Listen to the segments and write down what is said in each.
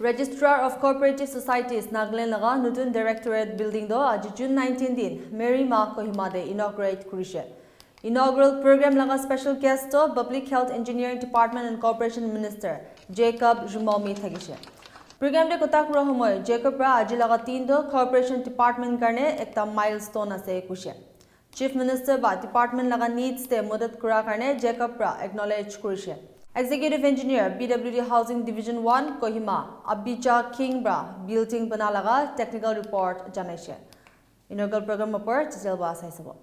Registrar of Cooperative Societies Nagaland laga nutun Directorate building do aji June 19 din Mary Ma Kohima de inaugurate kurishe. Inaugural program laga special guest to Public Health Engineering Department and Corporation Minister Jacob Jumomi thagishe. Program de kota kura homoy Jacob ra aji laga tin do Corporation Department karne ekta milestone ase kushe. Chief Minister ba department laga needs te madad kura karne Jacob ra acknowledge kurishe. Executive Engineer BWD Housing Division 1 Kohima Abija Kingbra building banalaga technical report janaishe. Inaugural program upar chiselba saisabo.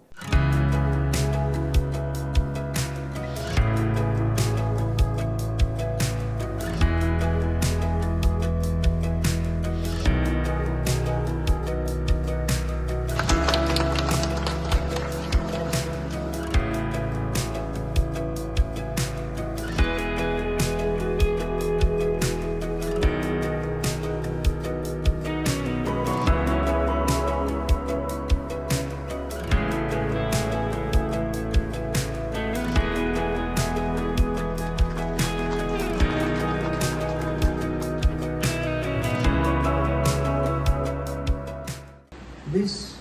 This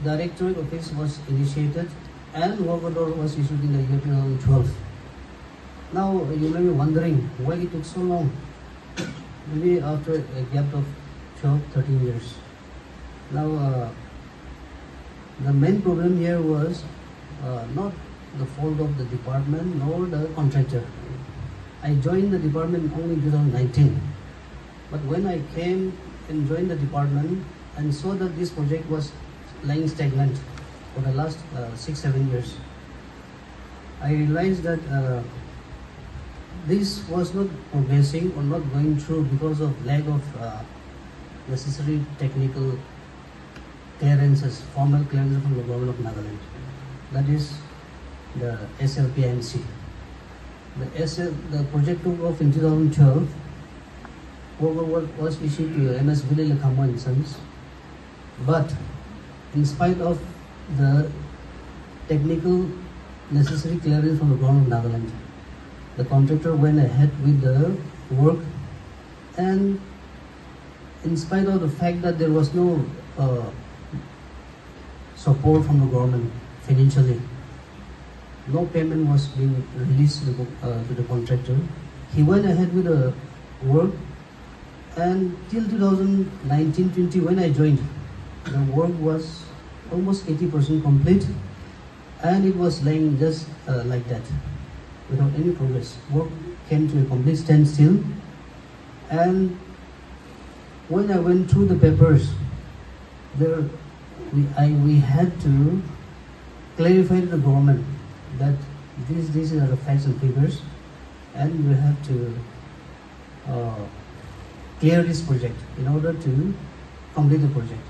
Directorate office was initiated and work order was issued in the year 2012. Now you may be wondering why it took so long. Maybe after a gap of 12-13 years. Now the main problem here was not the fault of the department nor the contractor. I joined the department only in 2019. But when I came and joined the department and saw that this project was lying stagnant for the last 6-7 years, I realized that this was not progressing or not going through because of lack of necessary technical clearances, formal clearances from the government of Nagaland. That is the SLPMC. The project took off in 2012. What was issued to MS Village Lakamo and Sons. But in spite of the technical necessary clearance from the government of Nagaland, the contractor went ahead with the work, and in spite of the fact that there was no support from the government financially, no payment was being released to the contractor, he went ahead with the work, and till 2019-20 when I joined, the work was almost 80% complete, and it was lying just like that, without any progress. Work came to a complete standstill, and when I went through the papers, we had to clarify to the government that these are the facts and figures, and we have to clear this project in order to complete the project.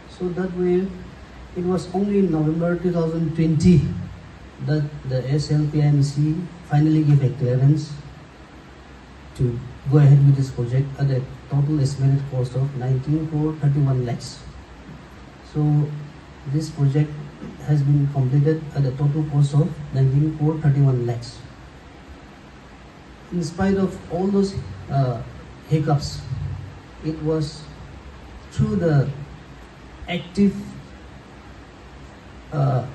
So that way, it was only in November 2020 that the SLPMC finally gave a clearance to go ahead with this project at a total estimated cost of 19.31 lakhs. So this project has been completed at a total cost of 19.31 lakhs. In spite of all those hiccups, it was through the active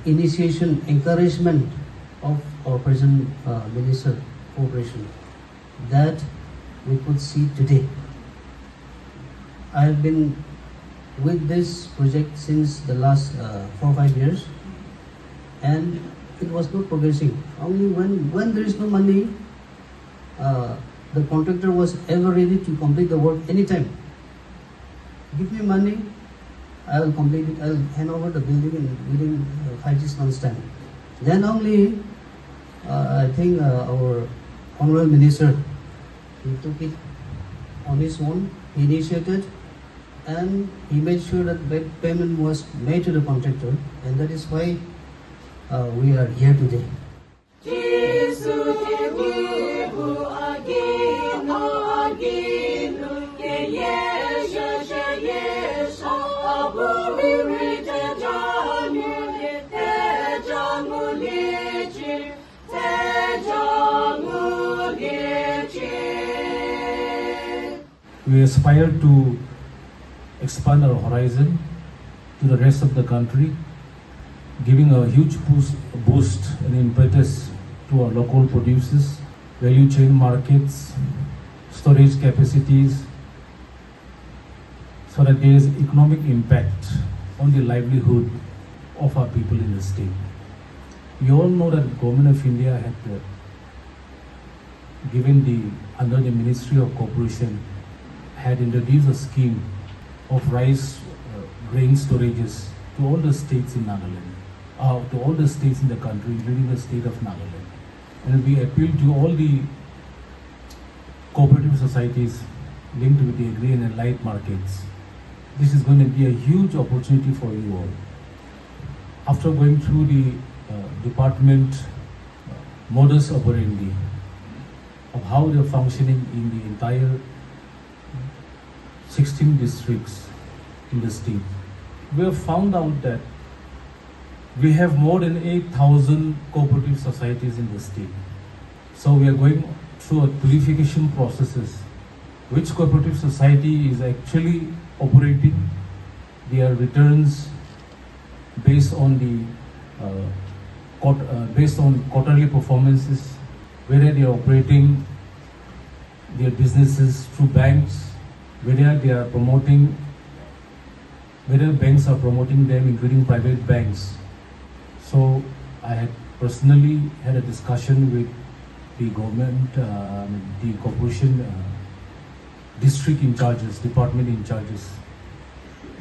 initiation, encouragement of our present Minister Cooperation that we could see today. I have been with this project since the last 4 or 5 years, and it was not progressing. Only when there is no money, the contractor was ever ready to complete the work anytime. Give me money, I will complete it, I will hand over the building within 5-6 months time. Then only, I think our Honorable Minister, he took it on his own, he initiated, and he made sure that payment was made to the contractor, and that is why we are here today. We aspire to expand our horizon to the rest of the country, giving a huge boost and impetus to our local producers, value chain markets, storage capacities, so that there is economic impact on the livelihood of our people in the state. We all know that the Government of India had under the Ministry of Cooperation, had introduced a scheme of rice grain storages to all the states in Nagaland, to all the states in the country, including the state of Nagaland. And we appeal to all the cooperative societies linked with the agri and allied markets. This is going to be a huge opportunity for you all. After going through the department modus operandi of how they're functioning in the entire 16 districts in the state, we have found out that we have more than 8,000 cooperative societies in the state. So we are going through a qualification processes. Which cooperative society is actually operating their returns based on quarterly performances, whether they are operating their businesses through banks, whether banks are promoting them, including private banks. So I had personally had a discussion with the government, the corporation district in charges, department in charges,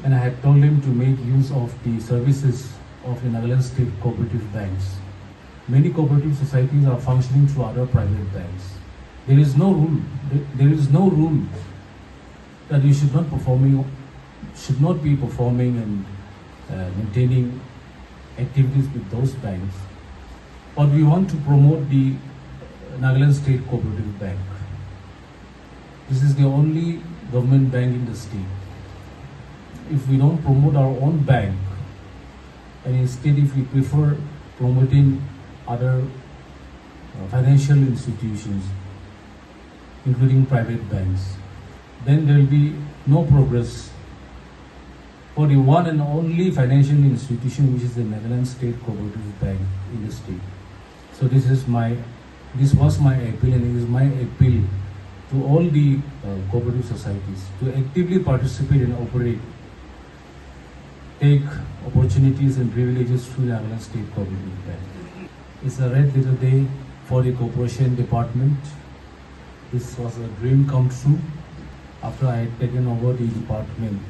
and I had told them to make use of the services of the Nagaland State Cooperative Banks. Many cooperative societies are functioning through other private banks. There is no rule that you should not be performing and maintaining activities with those banks. But we want to promote the Nagaland State Cooperative Bank. This is the only government bank in the state. If we don't promote our own bank, and instead if we prefer promoting other financial institutions, including private banks, then there will be no progress for the one and only financial institution, which is the Nagaland State Cooperative Bank in the state. So this was my appeal, and it is my appeal to all the cooperative societies to actively participate and operate, take opportunities and privileges through the Nagaland State Cooperative Bank. It's a red letter day for the corporation department. This was a dream come true after I had taken over the department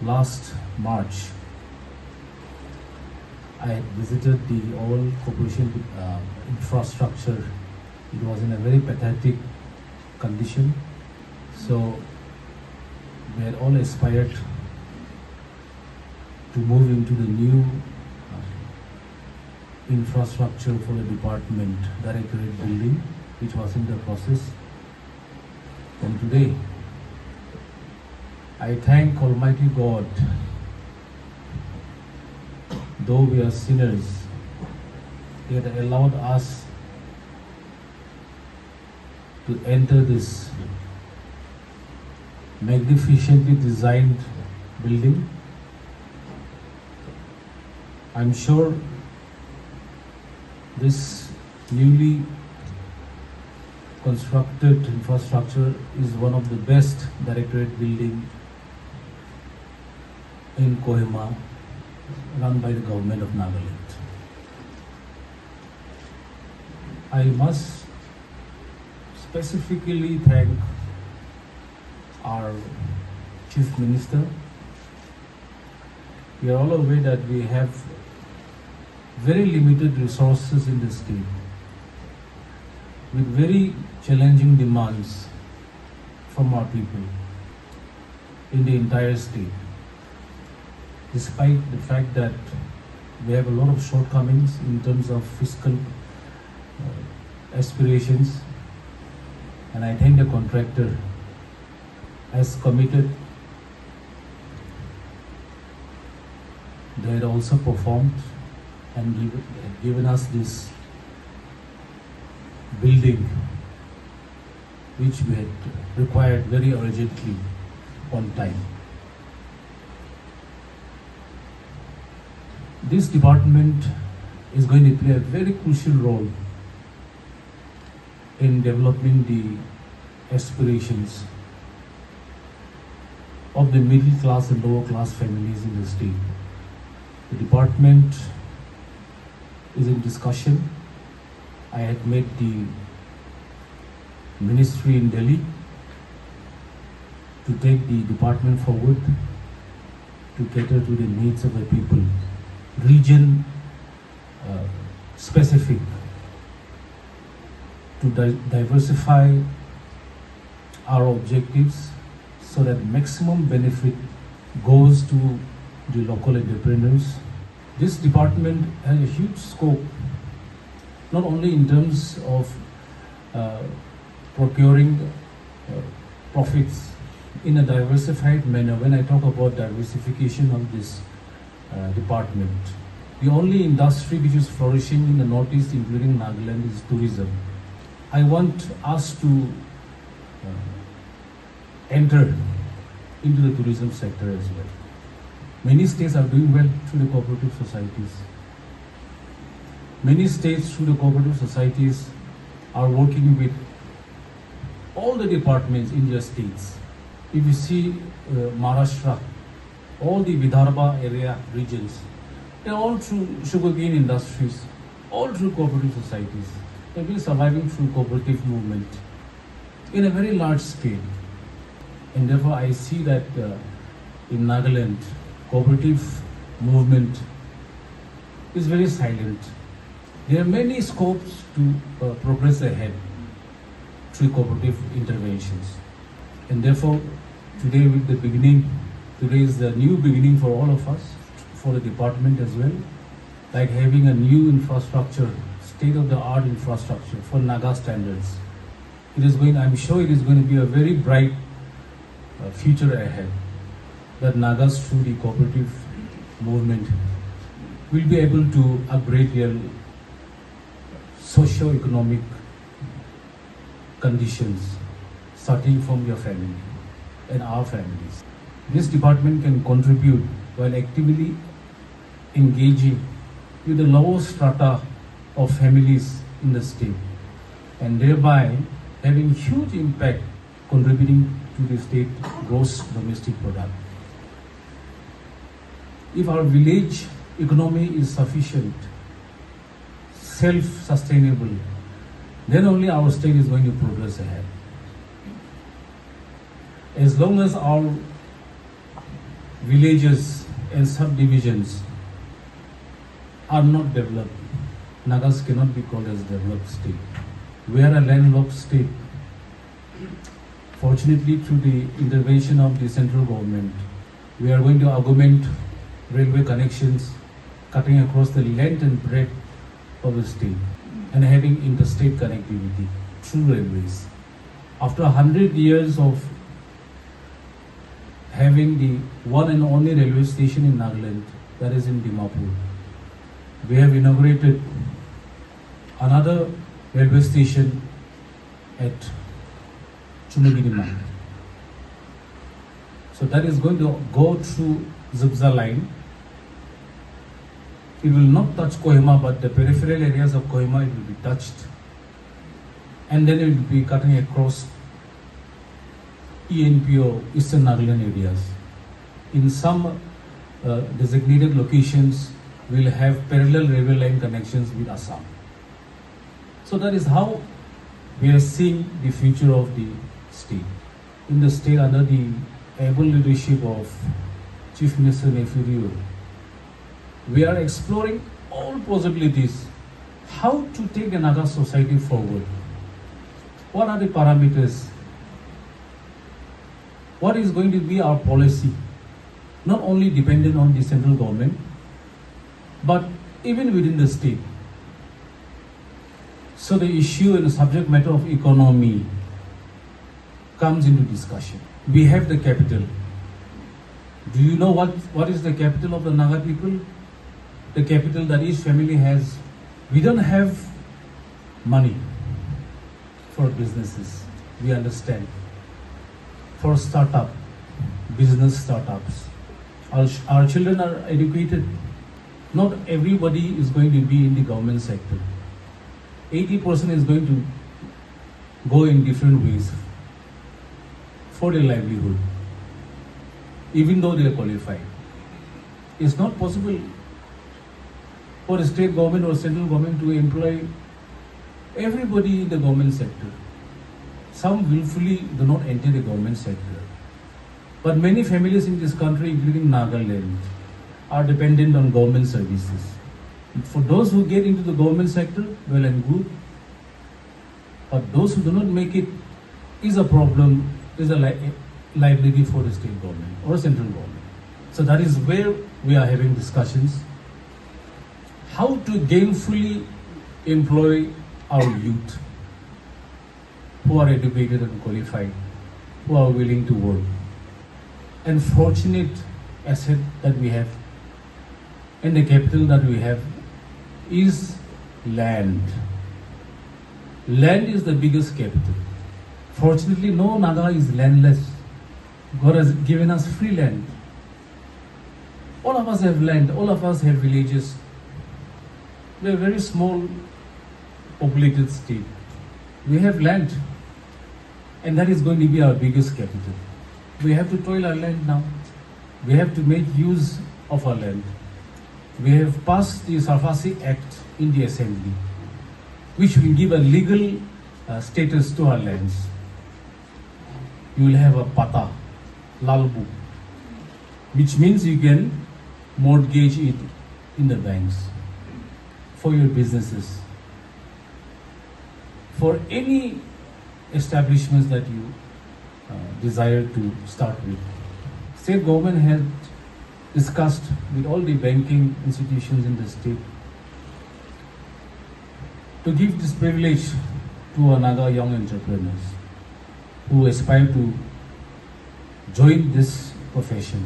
last March. I had visited the all corporation infrastructure. It was in a very pathetic condition. So we had all aspired to move into the new infrastructure for the department, Directorate building, which was in the process. And today, I thank Almighty God, though we are sinners, He had allowed us to enter this magnificently designed building. I'm sure this newly constructed infrastructure is one of the best Directorate building in Kohima, run by the government of Nagaland. I must specifically thank our Chief Minister. We are all aware that we have very limited resources in the state, with very challenging demands from our people in the entire state. Despite the fact that we have a lot of shortcomings in terms of fiscal aspirations, and I thank the contractor as committed. They had also performed and given us this building which we had required very urgently on time. This department is going to play a very crucial role in developing the aspirations of the middle class and lower class families in the state. The department is in discussion. I had met the ministry in Delhi to take the department forward to cater to the needs of the people, region specific, to diversify our objectives so that maximum benefit goes to the local entrepreneurs. This department has a huge scope, not only in terms of procuring profits in a diversified manner. When I talk about diversification of this department, the only industry which is flourishing in the northeast, including Nagaland, is tourism. I want us to enter into the tourism sector as well. Many states are doing well through the cooperative societies. Many states through the cooperative societies are working with all the departments in their states. If you see Maharashtra, all the Vidarbha area regions, they're all through sugarcane industries, all through cooperative societies. They've been surviving through cooperative movement in a very large scale. And therefore I see that in Nagaland, cooperative movement is very silent. There are many scopes to progress ahead through cooperative interventions. And therefore, today with the beginning, today is the new beginning for all of us, for the department as well, like having a new infrastructure, state-of-the-art infrastructure for Naga standards. It is going, I'm sure it is going to be a very bright future ahead, that Nagas through the cooperative movement will be able to upgrade their socio-economic conditions, starting from your family and our families. This department can contribute while actively engaging with the lower strata of families in the state, and thereby having huge impact contributing to the state gross domestic product. If our village economy is sufficient, self-sustainable, then only our state is going to progress ahead. As long as our villages and subdivisions are not developed, Nagas cannot be called as developed state. We are a landlocked state. Fortunately, through the intervention of the central government, we are going to augment railway connections cutting across the length and breadth of the state and having interstate connectivity through railways. After 100 years of having the one and only railway station in Nagaland, that is in Dimapur, we have inaugurated another railway station at Kohima. So that is going to go through Zubza line. It will not touch Kohima, but the peripheral areas of Kohima it will be touched. And then it will be cutting across ENPO, Eastern Nagaland areas. In some designated locations, we will have parallel railway line connections with Assam. So that is how we are seeing the future of the state. In the state, under the able leadership of Chief Minister Nefurio, we are exploring all possibilities how to take the Naga society forward. What are the parameters? What is going to be our policy? Not only dependent on the central government, but even within the state. So the issue and the subject matter of economy comes into discussion. We have the capital. Do you know what is the capital of the Naga people? The capital that each family has. We don't have money for businesses. we understand. For business startups, our children are educated. Not everybody is going to be in the government sector. 80% is going to go in different ways for their livelihood, even though they are qualified. It's not possible for the state government or central government to employ everybody in the government sector. Some willfully do not enter the government sector. But many families in this country, including Nagaland, are dependent on government services. For those who get into the government sector, well and good. But those who do not make it is a problem, is a liability for the state government or central government. So that is where we are having discussions. How to gainfully employ our youth who are educated and qualified, who are willing to work. And fortunate asset that we have and the capital that we have is land. Land is the biggest capital. Fortunately, no Naga is landless. God has given us free land. All of us have land, all of us have villages. We are a very small populated state. We have land, and that is going to be our biggest capital. We have to toil our land now. We have to make use of our land. We have passed the Sarfasi Act in the Assembly, which will give a legal status to our lands. You will have a pata, lalbu, which means you can mortgage it in the banks for your businesses, for any establishments that you desire to start with. State government has discussed with all the banking institutions in the state to give this privilege to our Naga young entrepreneurs who aspire to join this profession.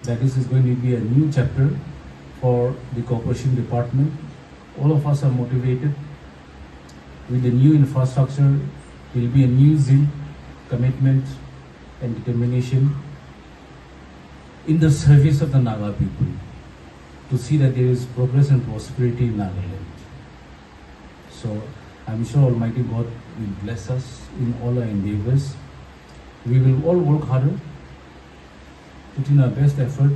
That is going to be a new chapter for the Corporation Department. All of us are motivated. With the new infrastructure, there will be a new zeal, commitment and determination in the service of the Naga people to see that there is progress and prosperity in Nagaland. So I'm sure Almighty God will bless us in all our endeavors. We will all work harder, put in our best effort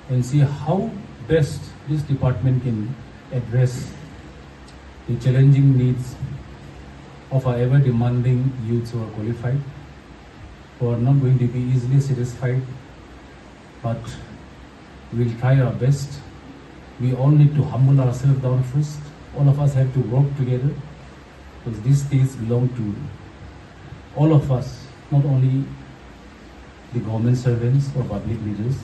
and see how best this department can address the challenging needs of our ever demanding youths who are qualified, who are not going to be easily satisfied, but we'll try our best. We all need to humble ourselves down first. All of us have to work together because these things belong to all of us, not only the government servants or public leaders.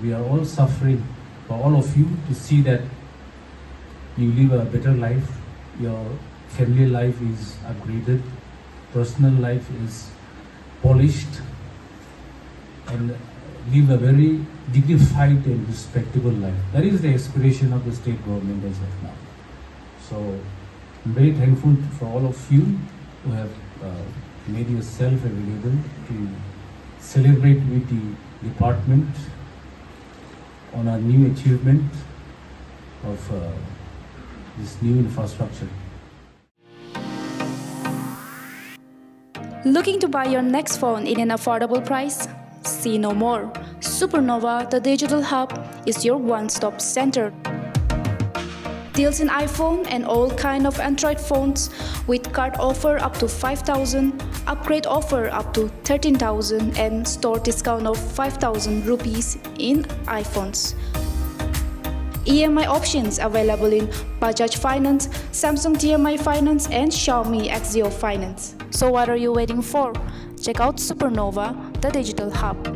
We are all suffering for all of you to see that you live a better life, your family life is upgraded, personal life is polished, and live a very dignified and respectable life. That is the aspiration of the state government as of now. So I'm very thankful for all of you who have made yourself available to celebrate with the department on our new achievement of this new infrastructure. Looking to buy your next phone in an affordable price? See no more. Supernova, the digital hub, is your one-stop center. Deals in iPhone and all kind of Android phones with card offer up to 5,000, upgrade offer up to 13,000 and store discount of 5,000 rupees in iPhones. EMI options available in Bajaj Finance, Samsung DMI Finance and Xiaomi Axio Finance. So what are you waiting for? Check out Supernova, the digital hub.